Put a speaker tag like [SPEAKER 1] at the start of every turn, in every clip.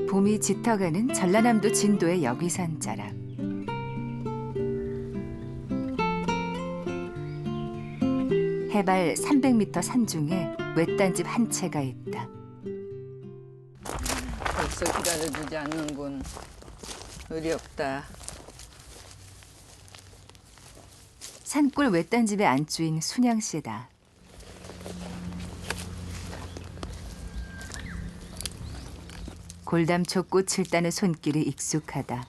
[SPEAKER 1] 봄이 짙어가는 전라남도 진도의 여귀산 자락. 해발 300m 산중에 외딴집 한 채가 있다.
[SPEAKER 2] 벌써 기다려주지 않는군. 의리 없다.
[SPEAKER 1] 산골 외딴집의 안주인 순양 씨다. 골담초 꽃을 따는 손길이 익숙하다.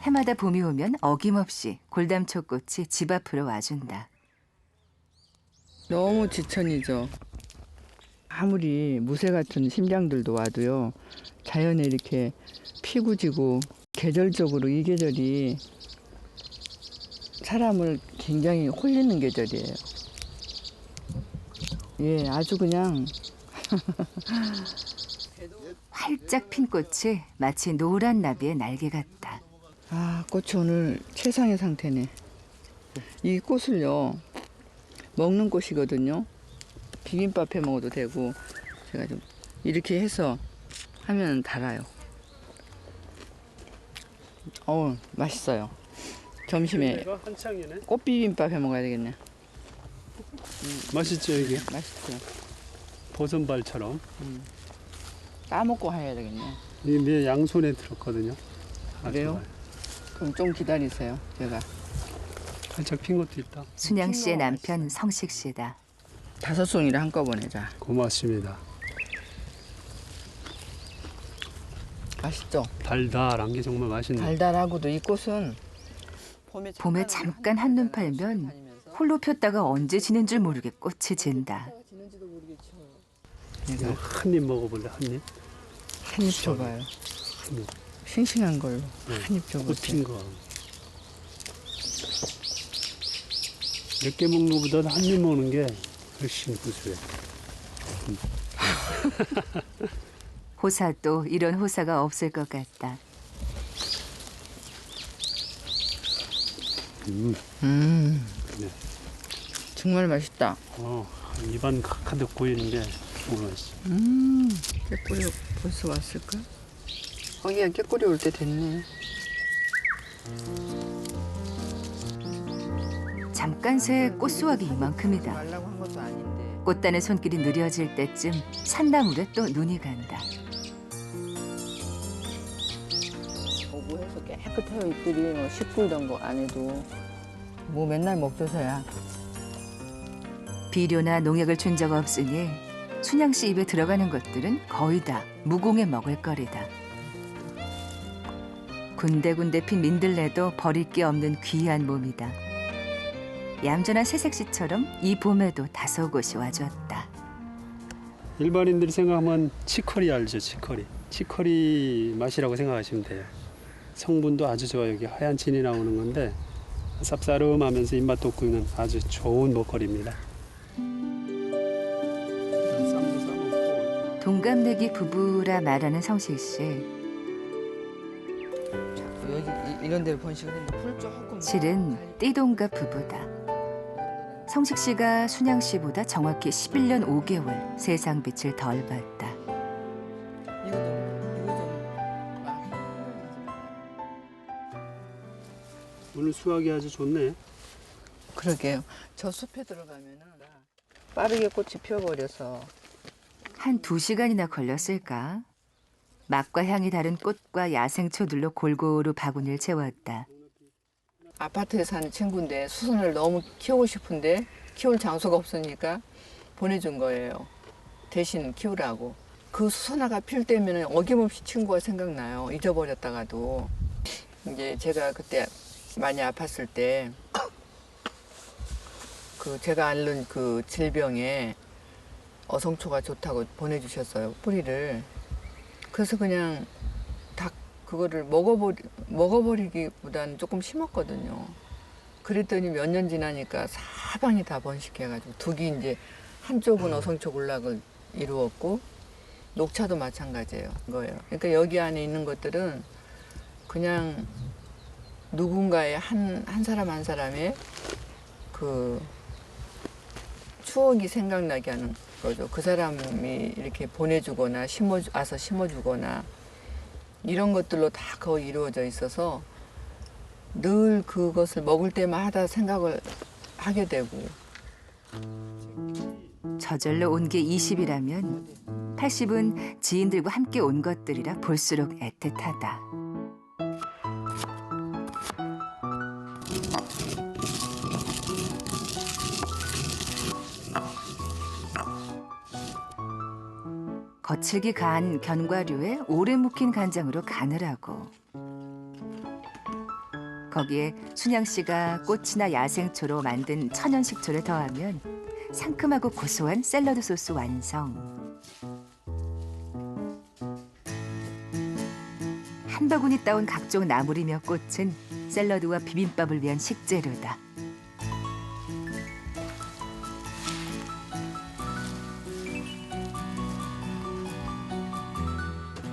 [SPEAKER 1] 해마다 봄이 오면 어김없이 골담초 꽃이 집 앞으로 와준다.
[SPEAKER 2] 너무 지천이죠. 아무리 무쇠 같은 심장들도 와도요. 자연에 이렇게 피고 지고 계절적으로 이 계절이 사람을 굉장히 홀리는 계절이에요. 예, 아주 그냥
[SPEAKER 1] 활짝 핀 꽃이 마치 노란 나비의 날개 같다.
[SPEAKER 2] 아, 꽃이 오늘 최상의 상태네. 이 꽃을요. 먹는 꽃이거든요. 비빔밥 해 먹어도 되고 제가 좀 이렇게 해서 하면 달아요. 맛있어요. 점심에 꽃비빔밥 해 먹어야 되겠네.
[SPEAKER 3] 맛있죠 이게?
[SPEAKER 2] 맛있죠.
[SPEAKER 3] 보선발처럼.
[SPEAKER 2] 따먹고 해야 되겠네.
[SPEAKER 3] 이게 양손에 들었거든요.
[SPEAKER 2] 그래요?
[SPEAKER 3] 좋아요.
[SPEAKER 2] 그럼 좀 기다리세요. 제가
[SPEAKER 3] 살짝 핀 것도 있다.
[SPEAKER 1] 순양 씨의 남편 성식 씨다.
[SPEAKER 2] 5송이를 한꺼번에 자.
[SPEAKER 3] 고맙습니다.
[SPEAKER 2] 맛있죠?
[SPEAKER 3] 달달한 게 정말 맛있네.
[SPEAKER 2] 달달하고도 이 꽃은
[SPEAKER 1] 봄에 잠깐 한눈 팔면 홀로 폈다가 언제 지는 줄 모르게 꽃이 진다.
[SPEAKER 2] 내가
[SPEAKER 3] 한 입 먹어볼래 한 입?
[SPEAKER 2] 한 입 줘봐요.
[SPEAKER 3] 한 입.
[SPEAKER 2] 싱싱한 걸로 한 입 줘보세요.
[SPEAKER 3] 꽃핀 거. 몇 개 먹는 것보다 한 입 먹는 게 훨씬 구수해.
[SPEAKER 1] 호사도 이런 호사가 없을 것 같다.
[SPEAKER 3] 네.
[SPEAKER 2] 정말 맛있다.
[SPEAKER 3] 입안 가득 고이는 게 정말 맛있어.
[SPEAKER 2] 깨꼬리 벌써 왔을까? 거기가 깨꼬리 올 때 됐네.
[SPEAKER 1] 잠깐 새 꽃수확이 이만큼이다.
[SPEAKER 2] 말라고 한 것도 아닌데.
[SPEAKER 1] 꽃 따는 손길이 느려질 때쯤 산나물에 또 눈이 간다.
[SPEAKER 2] 보고해서 깨끗해요. 잎들이 뭐 시풀던 거 안 해도. 뭐 맨날 먹줘서야.
[SPEAKER 1] 비료나 농약을 준 적 없으니 순양 씨 입에 들어가는 것들은 거의 다 무공해 먹을 거리다. 군데군데 핀 민들레도 버릴 게 없는 귀한 몸이다. 얌전한 새색시처럼 이 봄에도 다소곳이 와줬다.
[SPEAKER 3] 일반인들이 생각하면 치커리 알죠? 치커리. 치커리 맛이라고 생각하시면 돼요. 성분도 아주 좋아요. 여기 하얀 진이 나오는 건데 쌉싸름하면서 입맛 돋구는 아주 좋은 먹거리입니다.
[SPEAKER 1] 동갑내기 부부라 말하는 성식 씨.
[SPEAKER 2] 여기 이런 데를 번식을 했는데 풀 조금.
[SPEAKER 1] 실은 띠동갑 부부다. 성식 씨가 순양 씨보다 정확히 11년 5개월 세상 빛을 덜 봤다.
[SPEAKER 2] 이거 좀
[SPEAKER 3] 오늘 수확이 아주 좋네.
[SPEAKER 2] 그러게요. 저 숲에 들어가면은 빠르게 꽃이 피어버려서
[SPEAKER 1] 한 2시간이나 걸렸을까? 맛과 향이 다른 꽃과 야생초들로 골고루 바구니를 채웠다.
[SPEAKER 2] 아파트에 사는 친구인데 수선을 너무 키우고 싶은데 키울 장소가 없으니까 보내준 거예요. 대신 키우라고. 그 수선화가 필 때면 어김없이 친구가 생각나요. 잊어버렸다가도. 이제 제가 그때 많이 아팠을 때 그 제가 앓는 그 질병에 어성초가 좋다고 보내주셨어요. 뿌리를. 그래서 그냥 다 그거를 먹어버리기보다는 조금 심었거든요. 그랬더니 몇 년 지나니까 사방이 다 번식해가지고 둑이 이제 한쪽은 어성초 군락을 이루었고 녹차도 마찬가지예요. 거예요. 그러니까 여기 안에 있는 것들은 그냥 누군가의 한 사람 한 사람의 그 추억이 생각나게 하는 거죠. 그 사람이 이렇게 보내주거나 와서 심어주거나 이런 것들로 다 거의 이루어져 있어서 늘 그것을 먹을 때마다 생각을 하게 되고.
[SPEAKER 1] 저절로 온 게 20이라면 80은 지인들과 함께 온 것들이라 볼수록 애틋하다. 거칠게 간 견과류에 오래 묵힌 간장으로 간을 하고 거기에 순양 씨가 꽃이나 야생초로 만든 천연 식초를 더하면 상큼하고 고소한 샐러드 소스 완성. 한 바구니 따온 각종 나물이며 꽃은 샐러드와 비빔밥을 위한 식재료다.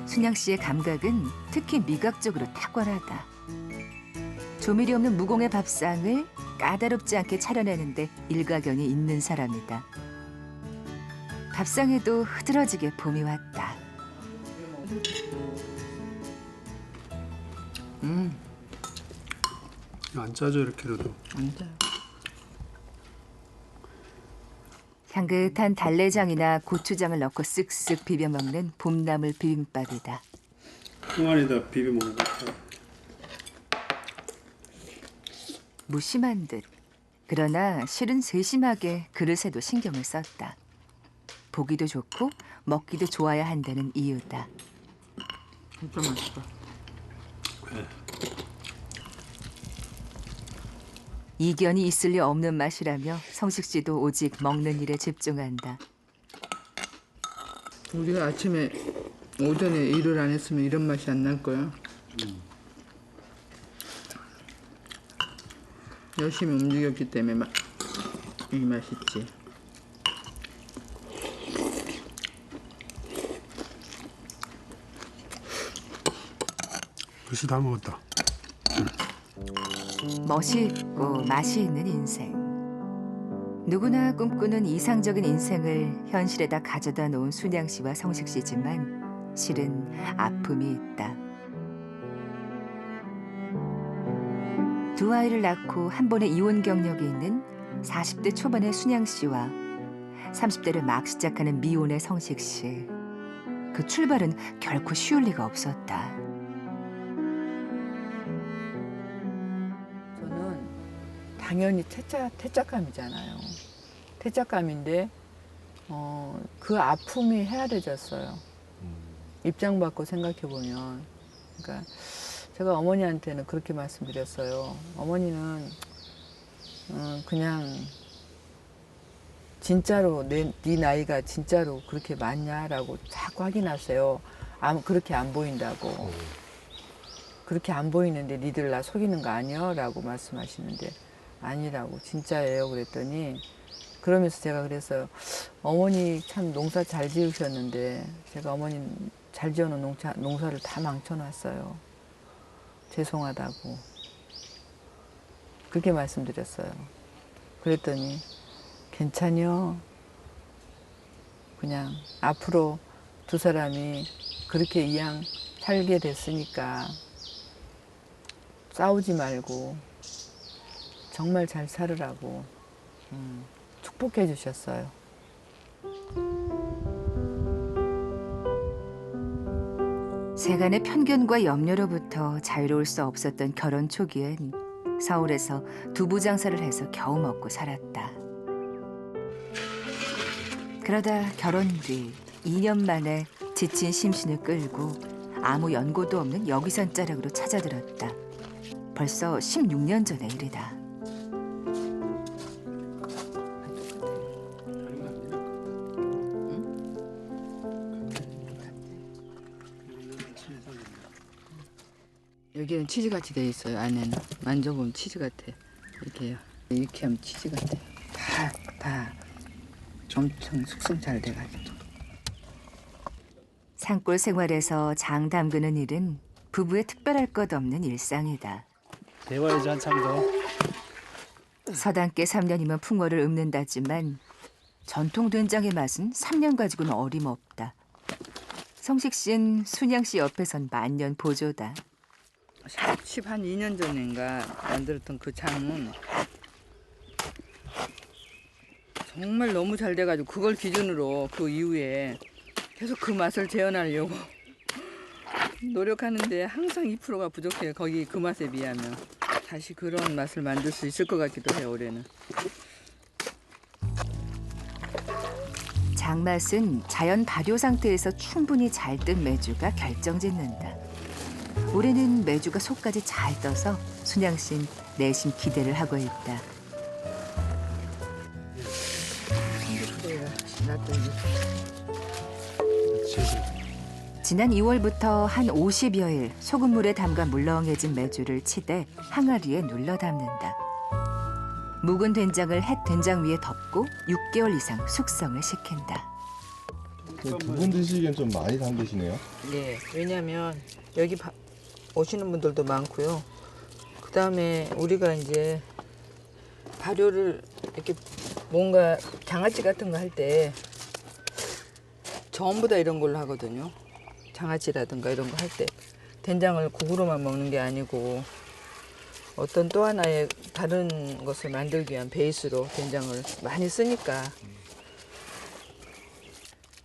[SPEAKER 1] 순양 씨의 감각은 특히 미각적으로 탁월하다. 조미료 없는 무공의 밥상을 까다롭지 않게 차려내는데 일가견이 있는 사람이다. 밥상에도 흐드러지게 봄이 왔다.
[SPEAKER 3] 안 짜죠 이렇게 넣어도.
[SPEAKER 2] 안 짜요.
[SPEAKER 1] 향긋한 달래장이나 고추장을 넣고 쓱쓱 비벼 먹는 봄나물 비빔밥이다.
[SPEAKER 3] 홍안에다 비벼 먹는 거 같아요.
[SPEAKER 1] 무심한 듯. 그러나 실은 세심하게 그릇에도 신경을 썼다. 보기도 좋고 먹기도 좋아야 한다는 이유다.
[SPEAKER 2] 진짜 맛있어.
[SPEAKER 1] 이견이 있을 리 없는 맛이라며 성식 씨도 오직 먹는 일에 집중한다.
[SPEAKER 2] 우리가 아침에 오전에 일을 안 했으면 이런 맛이 안 날 거야. 열심히 움직였기 때문에 이 맛있지.
[SPEAKER 3] 글씨 다 먹었다.
[SPEAKER 1] 멋이 있고 맛이 있는 인생. 누구나 꿈꾸는 이상적인 인생을 현실에다 가져다 놓은 순양 씨와 성식 씨지만 실은 아픔이 있다. 두 아이를 낳고 한 번에 이혼 경력이 있는 40대 초반의 순양 씨와 30대를 막 시작하는 미혼의 성식 씨. 그 출발은 결코 쉬울 리가 없었다.
[SPEAKER 2] 저는 당연히 퇴짜감이잖아요. 퇴짜감인데 그 아픔이 헤아려졌어요. 입장 바꿔 생각해 보면, 그러니까 제가 어머니한테는 그렇게 말씀드렸어요. 어머니는 그냥 진짜로 네 나이가 진짜로 그렇게 많냐라고 자꾸 확인하세요. 그렇게 안 보인다고. 그렇게 안 보이는데 니들 나 속이는 거 아니야? 라고 말씀하시는데 아니라고, 진짜예요. 그랬더니 그러면서 제가 그랬어요. 어머니 참 농사 잘 지으셨는데 제가 어머니 잘 지어놓은 농사를 다 망쳐놨어요. 죄송하다고 그렇게 말씀드렸어요. 그랬더니 괜찮여. 그냥 앞으로 두 사람이 그렇게 이왕 살게 됐으니까 싸우지 말고 정말 잘 살으라고 축복해 주셨어요.
[SPEAKER 1] 세간의 편견과 염려로부터 자유로울 수 없었던 결혼 초기엔 서울에서 두부 장사를 해서 겨우 먹고 살았다. 그러다 결혼 뒤 2년 만에 지친 심신을 끌고 아무 연고도 없는 여기산 자락으로 찾아들었다. 벌써 16년 전의 일이다.
[SPEAKER 2] 여기는 치즈같이 돼 있어요. 안에는 만져보면 치즈 같아. 이렇게요. 이렇게 하면 치즈 같아. 다 엄청 숙성 잘 돼가지고.
[SPEAKER 1] 산골 생활에서 장 담그는 일은 부부의 특별할 것 없는 일상이다.
[SPEAKER 3] 배워야지 한참 더.
[SPEAKER 1] 서당계 3년이면 풍어를 읊는다지만 전통 된장의 맛은 3년 가지고는 어림없다. 성식 씨는 순양 씨 옆에선 만년 보조다.
[SPEAKER 2] 12년 전인가 만들었던 그 장은 정말 너무 잘 돼가지고 그걸 기준으로 그 이후에 계속 그 맛을 재현하려고 노력하는데 항상 2%가 부족해요. 거기 그 맛에 비하면. 다시 그런 맛을 만들 수 있을 것 같기도 해요, 올해는.
[SPEAKER 1] 장맛은 자연 발효 상태에서 충분히 잘 뜬 메주가 결정짓는다. 올해는 메주가 속까지 잘 떠서 순양 씨는 내심 기대를 하고 있다. 지난 2월부터 한 50여일 소금물에 담가 물렁해진 메주를 치대 항아리에 눌러 담는다. 묵은 된장을 햇 된장 위에 덮고 6개월 이상 숙성을 시킨다.
[SPEAKER 4] 두 분 드시기엔 좀 많이 담그시네요.
[SPEAKER 2] 네, 왜냐면 여기 오시는 분들도 많고요. 그 다음에 우리가 이제 발효를 이렇게 뭔가 장아찌 같은 거 할 때 전부 다 이런 걸로 하거든요. 장아찌라든가 이런 거 할 때 된장을 국으로만 먹는 게 아니고 어떤 또 하나의 다른 것을 만들기 위한 베이스로 된장을 많이 쓰니까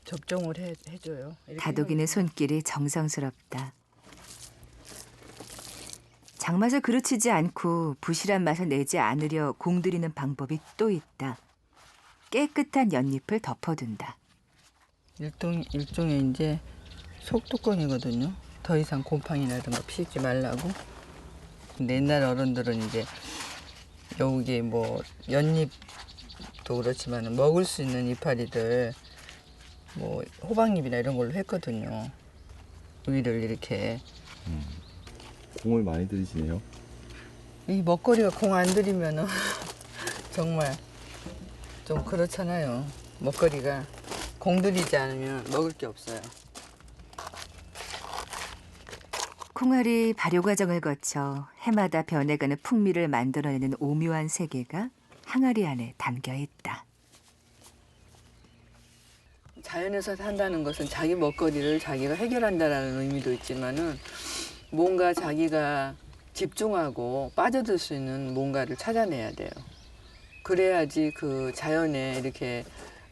[SPEAKER 2] 접종을 해줘요.
[SPEAKER 1] 다독이는 손길이 정성스럽다. 장맛을 그르치지 않고 부실한 맛을 내지 않으려 공들이는 방법이 또 있다. 깨끗한 연잎을 덮어둔다.
[SPEAKER 2] 일종의 이제 속뚜껑이거든요. 더 이상 곰팡이라든가 피우지 말라고. 근데 옛날 어른들은 이제 여기 뭐 연잎도 그렇지만 먹을 수 있는 이파리들 뭐 호박잎이나 이런 걸로 했거든요. 위를 이렇게.
[SPEAKER 4] 공을 많이 들이시네요.
[SPEAKER 2] 이 먹거리가 공 안 들이면은 정말 좀 그렇잖아요. 먹거리가 공 들이지 않으면 먹을 게 없어요.
[SPEAKER 1] 콩알이 발효 과정을 거쳐 해마다 변해가는 풍미를 만들어내는 오묘한 세계가 항아리 안에 담겨 있다.
[SPEAKER 2] 자연에서 산다는 것은 자기 먹거리를 자기가 해결한다라는 의미도 있지만은 뭔가 자기가 집중하고 빠져들 수 있는 뭔가를 찾아내야 돼요. 그래야지 그 자연에 이렇게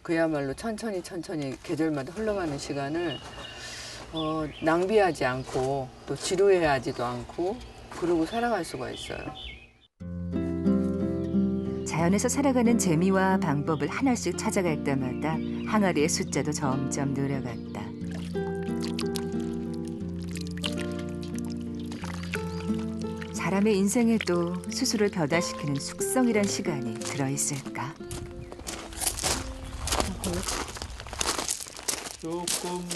[SPEAKER 2] 그야말로 천천히 계절마다 흘러가는 시간을 낭비하지 않고 또 지루해하지도 않고 그러고 살아갈 수가 있어요.
[SPEAKER 1] 자연에서 살아가는 재미와 방법을 하나씩 찾아갈 때마다 항아리의 숫자도 점점 늘어갔다. 사람의 인생에도 스스로를 변화시키는 숙성이란 시간이 들어있을까?
[SPEAKER 3] 조금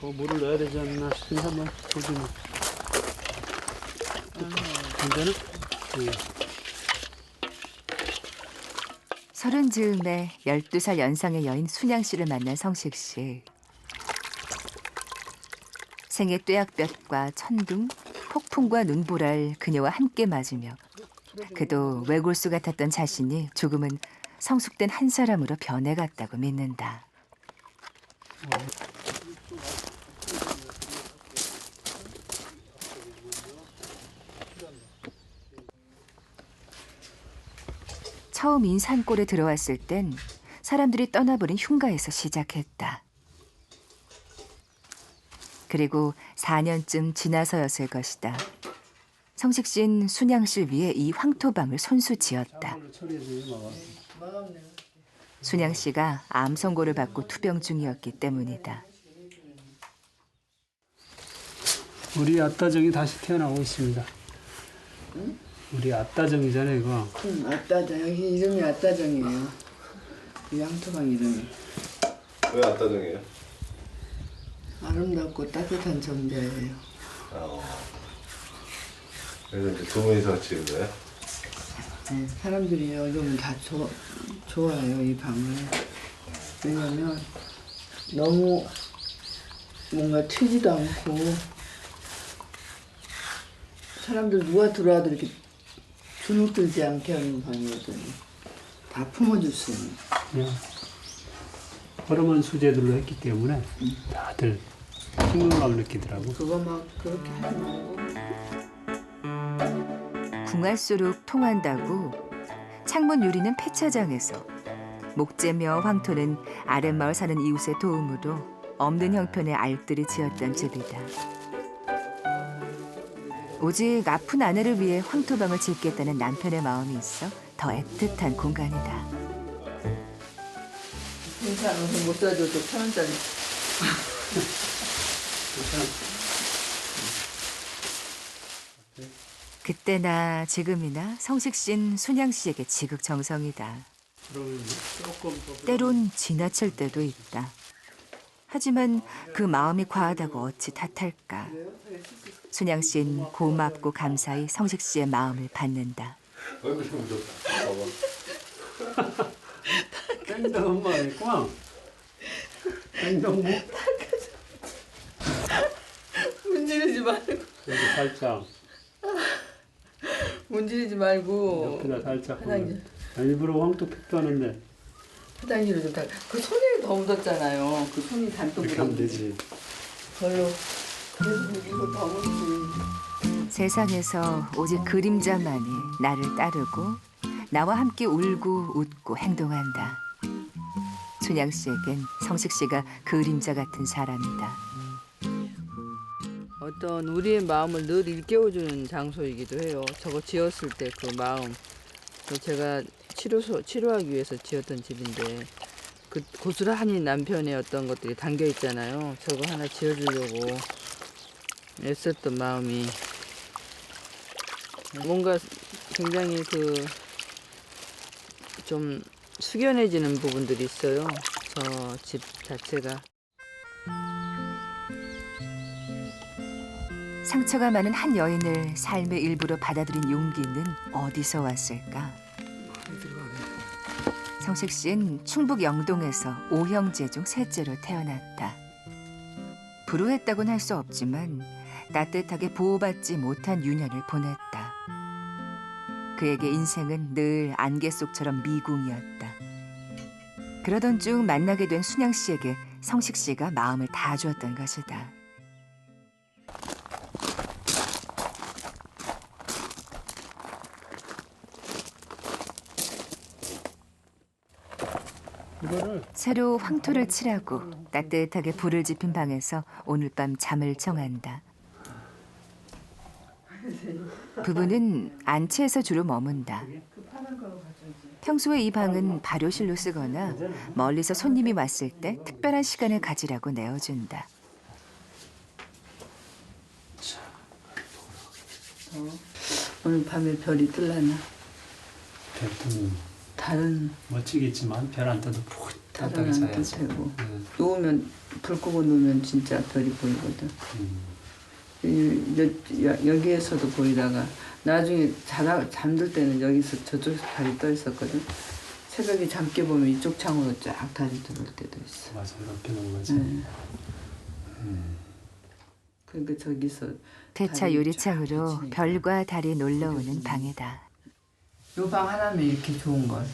[SPEAKER 3] 더 물을 넣어야 되지 않나 싶은데 한번 보시면. 괜찮아? 네.
[SPEAKER 1] 서른 즈음에 12살 연상의 여인 순양 씨를 만난 성식 씨. 생의 뙤약볕과 천둥, 폭풍과 눈보라를 그녀와 함께 맞으며 그도 외골수 같았던 자신이 조금은 성숙된 한 사람으로 변해갔다고 믿는다. 처음 인산골에 들어왔을 땐 사람들이 떠나버린 흉가에서 시작했다. 그리고 4년쯤 지나서였을 것이다. 성식 씨는 순양 씨를 위해 이 황토방을 손수 지었다. 순양 씨가 암 선고를 받고 투병 중이었기 때문이다.
[SPEAKER 3] 우리 아따정이 다시 태어나고 있습니다.
[SPEAKER 2] 응?
[SPEAKER 3] 우리 아따정이잖아요, 이거.
[SPEAKER 2] 아따정. 여기 이름이 아따정이에요. 이 황토방 이름이.
[SPEAKER 4] 왜 아따정이에요?
[SPEAKER 2] 아름답고 따뜻한 정자예요.
[SPEAKER 4] 그래서 이제 두 분이서 지은 거예요?
[SPEAKER 2] 네, 사람들이 요즘은 다 좋아해요, 이 방을. 왜냐면 너무 뭔가 튀지도 않고 사람들 누가 들어와도 이렇게 주눅 들지 않게 하는 방이거든요. 다 품어줄 수 있는.
[SPEAKER 3] 그냥 허름한 수제들로 했기 때문에 다들 친근감을 느끼더라고.
[SPEAKER 2] 그거 막 그렇게 하지 말고.
[SPEAKER 1] 궁할수록 통한다고 창문 유리는 폐차장에서, 목재며 황토는 아랫마을 사는 이웃의 도움으로 없는 형편의 알뜰히 지었던 집이다. 오직 아픈 아내를 위해 황토방을 짓겠다는 남편의 마음이 있어 더 애틋한 공간이다.
[SPEAKER 2] 괜찮아. 못 사줘도 1,000원짜리.
[SPEAKER 1] 그때나 지금이나 성식 씨는 순양 씨에게 지극정성이다.
[SPEAKER 3] 그러면 조금 더
[SPEAKER 1] 때론 지나칠 때도 있다. 하지만 그 마음이 과하다고 어찌 탓할까. 순양 씨는 고맙고 감사히 성식 씨의 마음을 받는다.
[SPEAKER 3] 땡당 엄마 있구나. 땡당 뭐?
[SPEAKER 2] 문지르지 말고.
[SPEAKER 3] 여기 살짝
[SPEAKER 2] 문지르지 말고.
[SPEAKER 3] 옆에다 살짝.
[SPEAKER 2] 화장실.
[SPEAKER 3] 일부러 황토팩도 하는데
[SPEAKER 2] 화장실을 좀 다. 그 손이 더 묻었잖아요. 그 손이 단독
[SPEAKER 3] 이렇게 하면 되지.
[SPEAKER 2] 별로. 그래서 이거 더 묻지.
[SPEAKER 1] 세상에서 오직 그림자만이 나를 따르고 나와 함께 울고 웃고 행동한다. 순양 씨에겐 성식 씨가 그림자 같은 사람이다.
[SPEAKER 2] 어떤 우리의 마음을 늘 일깨워주는 장소이기도 해요. 저거 지었을 때 그 마음. 제가 치료하기 위해서 지었던 집인데 그 고스란히 남편의 어떤 것들이 담겨 있잖아요. 저거 하나 지어주려고 애썼던 마음이 뭔가 굉장히 그 좀 숙연해지는 부분들이 있어요. 저 집 자체가.
[SPEAKER 1] 상처가 많은 한 여인을 삶의 일부로 받아들인 용기는 어디서 왔을까? 성식 씨는 충북 영동에서 5형제 중 셋째로 태어났다. 불우했다고는 할 수 없지만 따뜻하게 보호받지 못한 유년을 보냈다. 그에게 인생은 늘 안개 속처럼 미궁이었다. 그러던 중 만나게 된 순양 씨에게 성식 씨가 마음을 다 주었던 것이다.
[SPEAKER 3] 이거를
[SPEAKER 1] 새로 황토를 칠하고 따뜻하게 불을 지핀 방에서 오늘 밤 잠을 청한다. 부부는 안채에서 주로 머문다. 평소에 이 방은 발효실로 쓰거나 멀리서 손님이 왔을 때 특별한 시간을 가지라고 내어준다.
[SPEAKER 2] 오늘 밤에 별이 뜰라나?
[SPEAKER 3] 별도
[SPEAKER 2] 달은
[SPEAKER 3] 멋지겠지만 별 안 떠도 푹 따뜻하게
[SPEAKER 2] 달은 안
[SPEAKER 3] 자야지.
[SPEAKER 2] 뜨고 누우면 불 끄고 누우면 진짜 별이 보이거든. 여기에서도 보이다가 나중에 잠들 때는 여기서 저쪽에서 별이 떠 있었거든. 새벽에 잠 깨보면 이쪽 창으로 쫙 달이 들어올 때도 있어.
[SPEAKER 3] 맞아, 이렇게 놓은 거지.
[SPEAKER 2] 네. 그러니까 저기서
[SPEAKER 1] 폐차
[SPEAKER 2] 달이
[SPEAKER 1] 유리창으로
[SPEAKER 2] 쫙 비치니까.
[SPEAKER 1] 별과 달이 놀러오는 방이다.
[SPEAKER 2] 요 방 하나면 이렇게 좋은 걸.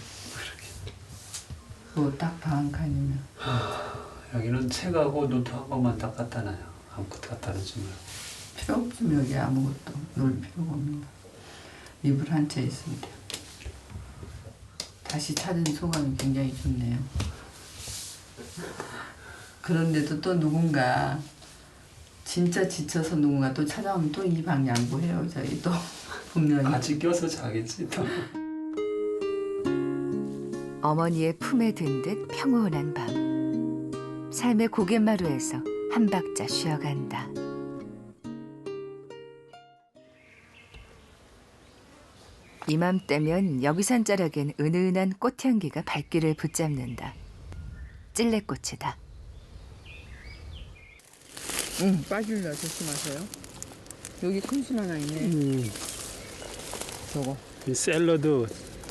[SPEAKER 2] 그거 딱 방 한 칸이면.
[SPEAKER 3] 여기는 책하고 노트하고만 딱 갖다 놔요. 아무것도 갖다 놓지 말고.
[SPEAKER 2] 필요 없으면 여기 아무것도 놀 필요가 없는 거. 이불 한 채 있으면 돼요. 다시 찾은 소감이 굉장히 좋네요. 그런데도 또 누군가 진짜 지쳐서 누군가 또 찾아오면 또 이 방 양보해요. 저희 또 분명히.
[SPEAKER 3] 같이 껴서 자겠지 또.
[SPEAKER 1] 어머니의 품에 든 듯 평온한 밤. 삶의 고갯마루에서 한 박자 쉬어간다. 이맘때면 여기 산자락엔 은은한 꽃향기가 발길을 붙잡는다. 찔레꽃이다.
[SPEAKER 2] 응, 빠질라 조심하세요. 여기 큰 술 하나 있네. 저거
[SPEAKER 3] 이 샐러드,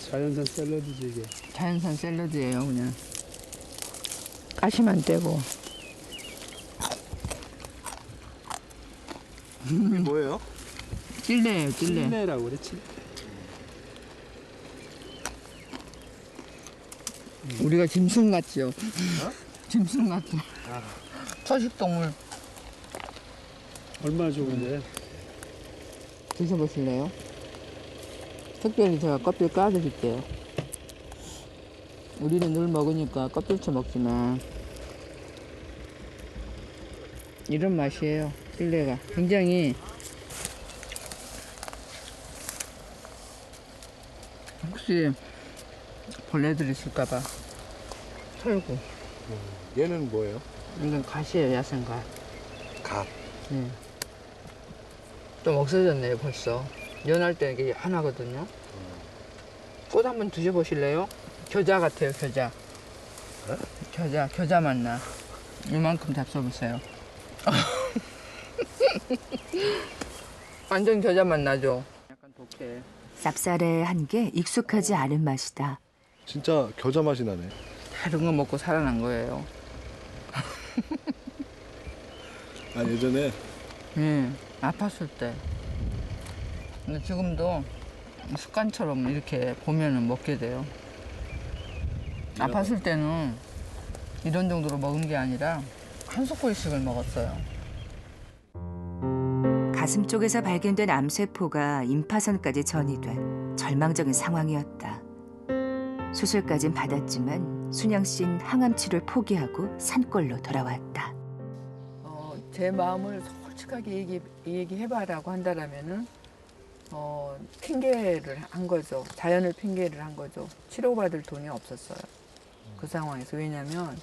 [SPEAKER 3] 자연산 샐러드지 이게.
[SPEAKER 2] 자연산 샐러드예요, 그냥. 가시만 떼고
[SPEAKER 4] 이게 뭐예요?
[SPEAKER 2] 찔레예요, 찔레.
[SPEAKER 3] 찔레라고 그랬지.
[SPEAKER 2] 우리가 짐승 같지요? 짐승 같죠? 초식동물
[SPEAKER 3] 얼마나 좋은데.
[SPEAKER 2] 드셔보실래요? 특별히 제가 껍질 까드릴게요. 우리는 늘 먹으니까 껍질째 먹지만 이런 맛이에요. 찔레가 굉장히 혹시 벌레들 있을까봐 털고.
[SPEAKER 4] 얘는 뭐예요?
[SPEAKER 2] 이건 갓이에요, 야생갓.
[SPEAKER 4] 갓.
[SPEAKER 2] 네. 좀 없어졌네요, 벌써. 연할 때 이게 연하거든요. 꽃 한번 드셔보실래요? 겨자 같아요, 겨자.
[SPEAKER 4] 네?
[SPEAKER 2] 겨자 맛나. 이만큼 잡숴보세요. 완전 겨자 맛 나죠? 약간 독해.
[SPEAKER 1] 쌉싸래한 게 익숙하지 않은 맛이다.
[SPEAKER 4] 진짜 겨자 맛이 나네.
[SPEAKER 2] 다른 거 먹고 살아난 거예요.
[SPEAKER 4] 아 예전에
[SPEAKER 2] 예, 아팠을 때. 근데 지금도 습관처럼 이렇게 보면은 먹게 돼요. 아팠을 때는 이런 정도로 먹은 게 아니라 한 숟갈씩을 먹었어요.
[SPEAKER 1] 가슴 쪽에서 발견된 암세포가 임파선까지 전이돼 절망적인 상황이었다. 수술까진 받았지만 순양 씨는 항암 치료를 포기하고 산골로 돌아왔다.
[SPEAKER 2] 제 마음을 솔직하게 얘기해봐라고 한다라면은 핑계를 한 거죠. 자연을 핑계를 한 거죠. 치료받을 돈이 없었어요. 그 상황에서. 왜냐면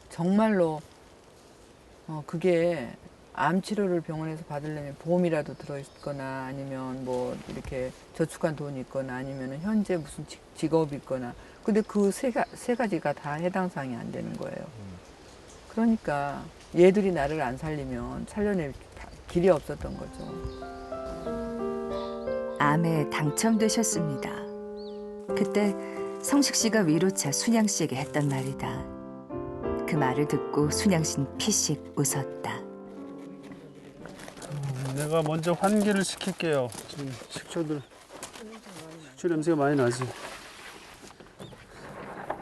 [SPEAKER 2] 정말로 그게 암 치료를 병원에서 받으려면 보험이라도 들어있거나 아니면 뭐 이렇게 저축한 돈이 있거나 아니면 현재 무슨 직업이 있거나. 근데 그 세 가지가 다 해당 사항이 안 되는 거예요. 그러니까 얘들이 나를 안 살리면 살려낼 길이 없었던 거죠.
[SPEAKER 1] 암에 당첨되셨습니다. 그때 성식 씨가 위로차 순양 씨에게 했던 말이다. 그 말을 듣고 순양 씨는 피식 웃었다.
[SPEAKER 3] 내가 먼저 환기를 시킬게요. 지금 식초 냄새가 많이 나지.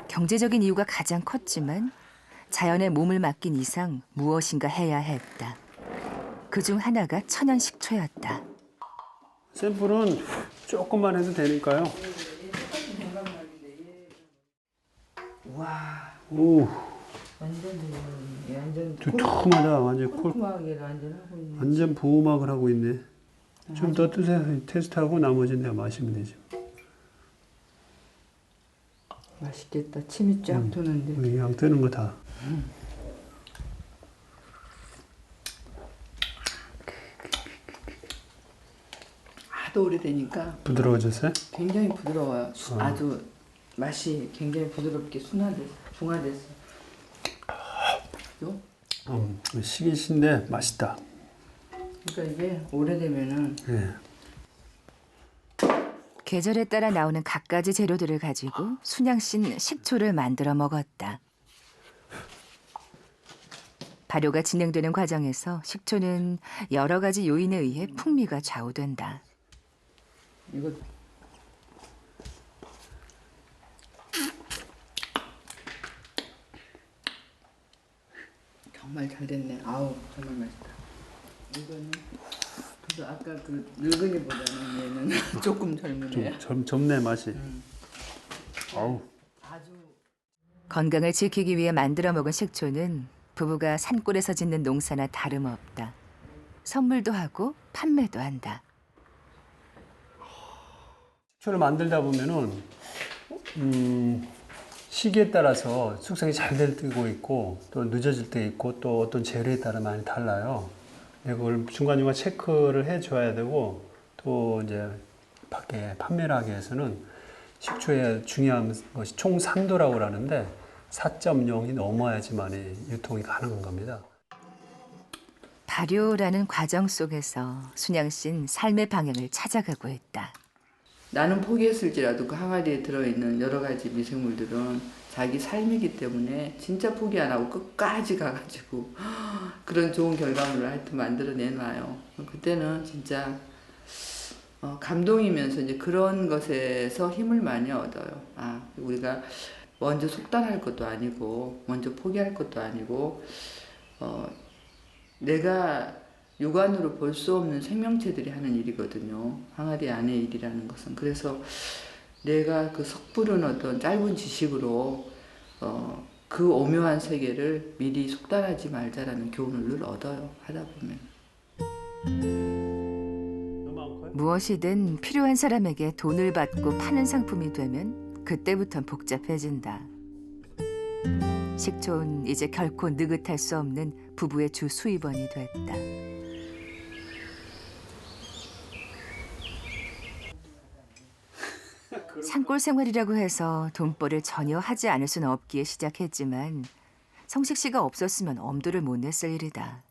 [SPEAKER 1] 경제적인 이유가 가장 컸지만 자연에 몸을 맡긴 이상 무엇인가 해야 했다. 그중 하나가 천연 식초였다.
[SPEAKER 3] 샘플은 조금만 해도 되니까요.
[SPEAKER 2] 와,
[SPEAKER 3] 오,
[SPEAKER 2] 완전
[SPEAKER 3] 두툼하다. 완전
[SPEAKER 2] 콜크하게 완전 하고 있네.
[SPEAKER 3] 완전 보호막을 하고 있네. 좀 더 뜨세요. 테스트하고 나머지는 내가 마시면 되죠.
[SPEAKER 2] 맛있겠다. 침이 쫙 도는데.
[SPEAKER 3] 그냥 뜨는 거 다.
[SPEAKER 2] 하도 오래되니까
[SPEAKER 3] 부드러워졌어요?
[SPEAKER 2] 굉장히 부드러워요. 아주 맛이 굉장히 부드럽게 중화됐어. 그죠?
[SPEAKER 3] 시긴 신데 맛있다.
[SPEAKER 2] 그러니까 이게 오래되면은
[SPEAKER 3] 예.
[SPEAKER 1] 계절에 따라 나오는 갖가지 재료들을 가지고 순양 씨는 식초를 만들어 먹었다. 발효가 진행되는 과정에서 식초는 여러 가지 요인에 의해 풍미가 좌우된다.
[SPEAKER 2] 이거 정말 잘 됐네. 아우 정말 맛있다. 이거는 그래서 아까 그 늙은이보다는 얘는 조금 젊으네요.
[SPEAKER 3] 좀 젊네 맛이. 아우.
[SPEAKER 2] 아주
[SPEAKER 1] 건강을 지키기 위해 만들어 먹은 식초는 부부가 산골에서 짓는 농사나 다름없다. 선물도 하고 판매도 한다.
[SPEAKER 3] 식초를 만들다 보면은 시기에 따라서 숙성이 잘 될 때고 있고 또 늦어질 때 있고 또 어떤 재료에 따라 많이 달라요. 이걸 중간중간 체크를 해줘야 되고 또 이제 밖에 판매를 하기 위해서는 식초의 중요한 것이 총 산도라고 하는데 4.0이 넘어야지만 유통이 가능한 겁니다.
[SPEAKER 1] 발효라는 과정 속에서 순양 씨는 삶의 방향을 찾아가고 있다.
[SPEAKER 2] 나는 포기했을지라도 그 항아리에 들어있는 여러 가지 미생물들은 자기 삶이기 때문에 진짜 포기 안 하고 끝까지 가가지고 그런 좋은 결과물을 하여튼 만들어내놔요. 그때는 진짜 감동이면서 이제 그런 것에서 힘을 많이 얻어요. 아, 우리가 먼저 속단할 것도 아니고 먼저 포기할 것도 아니고 내가 육안으로 볼 수 없는 생명체들이 하는 일이거든요. 항아리 안의 일이라는 것은. 그래서 내가 그 섣부른 어떤 짧은 지식으로 그 오묘한 세계를 미리 속단하지 말자라는 교훈을 늘 얻어요. 하다 보면.
[SPEAKER 1] 무엇이든 필요한 사람에게 돈을 받고 파는 상품이 되면 그때부턴 복잡해진다. 식초는 이제 결코 느긋할 수 없는 부부의 주 수입원이 됐다. 산골 생활이라고 해서 돈벌이를 전혀 하지 않을 수는 없기에 시작했지만 성식 씨가 없었으면 엄두를 못 냈을 일이다.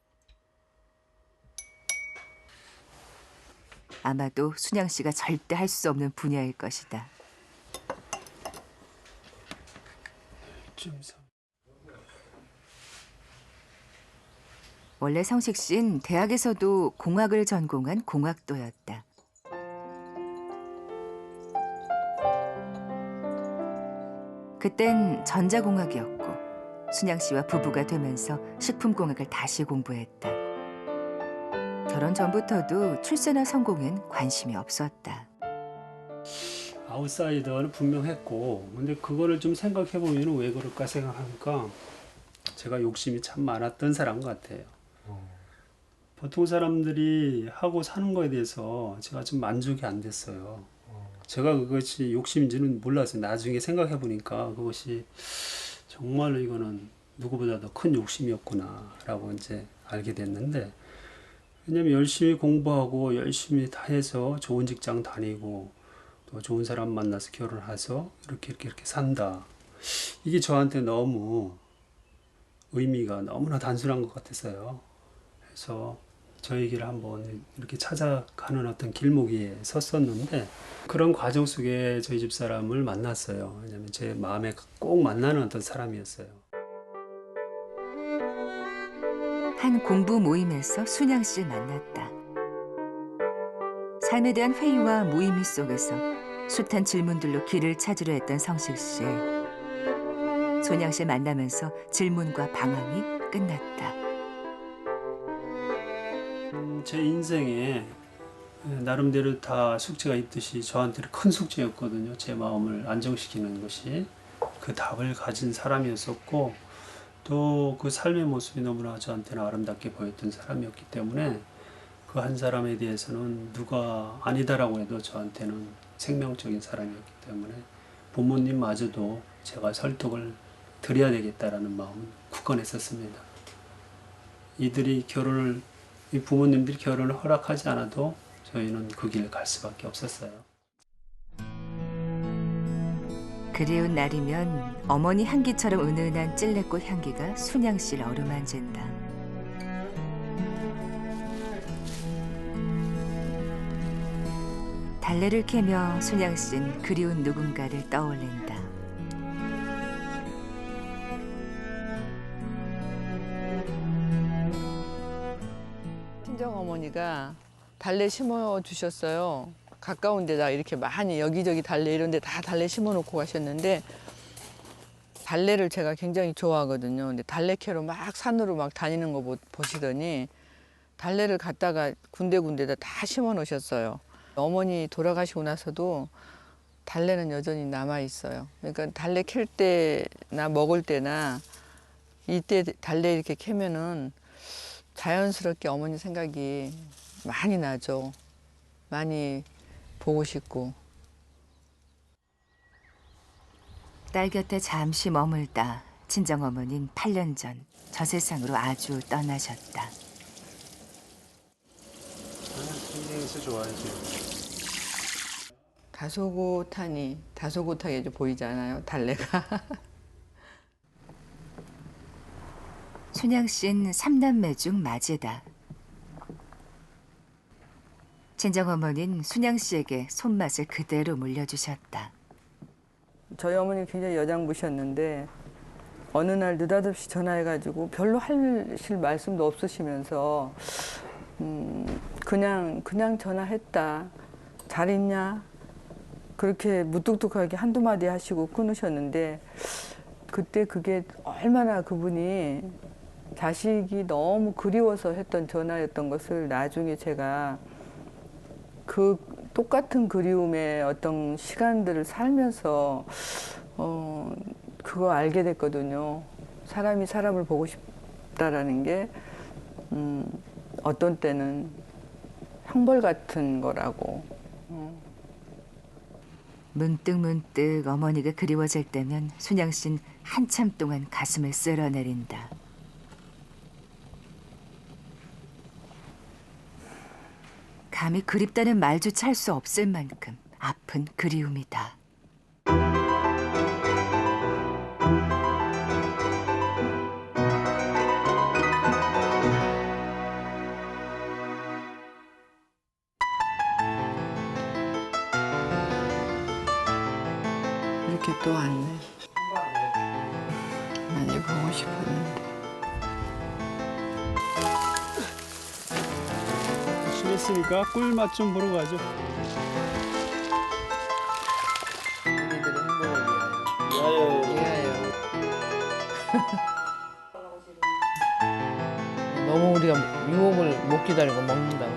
[SPEAKER 1] 아마도 순양 씨가 절대 할 수 없는 분야일 것이다. 원래 성식 씨는 대학에서도 공학을 전공한 공학도였다. 그땐 전자공학이었고 순양 씨와 부부가 되면서 식품공학을 다시 공부했다. 결혼 전부터도 출세나 성공엔 관심이 없었다.
[SPEAKER 3] 아웃사이더는 분명했고 근데 그거를 좀 생각해 보면 왜 그럴까 생각하니까 제가 욕심이 참 많았던 사람 같아요. 보통 사람들이 하고 사는 거에 대해서 제가 좀 만족이 안 됐어요. 제가 그것이 욕심인지는 몰랐어요. 나중에 생각해 보니까 그것이 정말로 이거는 누구보다 더 큰 욕심이었구나라고 이제 알게 됐는데, 왜냐면 열심히 공부하고 열심히 다 해서 좋은 직장 다니고 또 좋은 사람 만나서 결혼해서 이렇게 산다. 이게 저한테 너무 의미가 너무나 단순한 것 같았어요. 그래서 저의 길을 한번 이렇게 찾아가는 어떤 길목에 섰었는데 그런 과정 속에 저희 집 사람을 만났어요. 왜냐면 제 마음에 꼭 만나는 어떤 사람이었어요.
[SPEAKER 1] 한 공부 모임에서 순양 씨를 만났다. 삶에 대한 회의와 무의미 속에서 숱한 질문들로 길을 찾으려 했던 성식 씨. 순양 씨를 만나면서 질문과 방황이 끝났다.
[SPEAKER 3] 제 인생에 나름대로 다 숙제가 있듯이 저한테는 큰 숙제였거든요. 제 마음을 안정시키는 것이. 그 답을 가진 사람이었었고 또 그 삶의 모습이 너무나 저한테는 아름답게 보였던 사람이었기 때문에 그 한 사람에 대해서는 누가 아니다라고 해도 저한테는 생명적인 사람이었기 때문에 부모님마저도 제가 설득을 드려야 되겠다라는 마음은 굳건했었습니다. 이 부모님들이 결혼을 허락하지 않아도 저희는 그 길을 갈 수밖에 없었어요.
[SPEAKER 1] 그리운 날이면 어머니 향기처럼 은은한 찔레꽃 향기가 순양 씨를 어루만진다. 달래를 캐며 순양 씨는 그리운 누군가를 떠올린다.
[SPEAKER 2] 친정 어머니가 달래 심어 주셨어요. 가까운 데다 이렇게 많이 여기저기 달래 이런 데 다 달래 심어 놓고 가셨는데 달래를 제가 굉장히 좋아하거든요. 근데 달래 캐러 막 산으로 막 다니는 거 보시더니 달래를 갖다가 군데군데다 다 심어 놓으셨어요. 어머니 돌아가시고 나서도 달래는 여전히 남아 있어요. 그러니까 달래 캘 때나 먹을 때나 이때 달래 이렇게 캐면은 자연스럽게 어머니 생각이 많이 나죠. 많이 보고 싶고.
[SPEAKER 1] 딸 곁에 잠시 머물다 친정어머니는 8년 전 저 세상으로 아주 떠나셨다.
[SPEAKER 3] 인생에서 좋아야지.
[SPEAKER 2] 다소곳하게 보이잖아요, 달래가.
[SPEAKER 1] 순양 씨는 3남매 중 맞이다. 친정어머니는 순양 씨에게 손맛을 그대로 물려주셨다.
[SPEAKER 2] 저희 어머니 굉장히 여장부셨는데 어느 날 느닷없이 전화해가지고 별로 하실 말씀도 없으시면서 그냥 전화했다. 잘 있냐? 그렇게 무뚝뚝하게 한두 마디 하시고 끊으셨는데 그때 그게 얼마나 그분이 자식이 너무 그리워서 했던 전화였던 것을 나중에 제가 그 똑같은 그리움의 어떤 시간들을 살면서 그거 알게 됐거든요. 사람이 사람을 보고 싶다라는 게 어떤 때는 형벌 같은 거라고.
[SPEAKER 1] 문득 어머니가 그리워질 때면 순양 씨는 한참 동안 가슴을 쓸어내린다. 감히 그립다는 말조차 할 수 없을 만큼 아픈 그리움이다.
[SPEAKER 2] 이렇게 또 왔네. 많이 보고 싶었는데.
[SPEAKER 3] 쉬겠으니까 꿀맛 좀 보러 가죠.
[SPEAKER 2] 우리들의 행복을 위하여. 너무 우리가 유혹을 못 기다리고 먹는다고.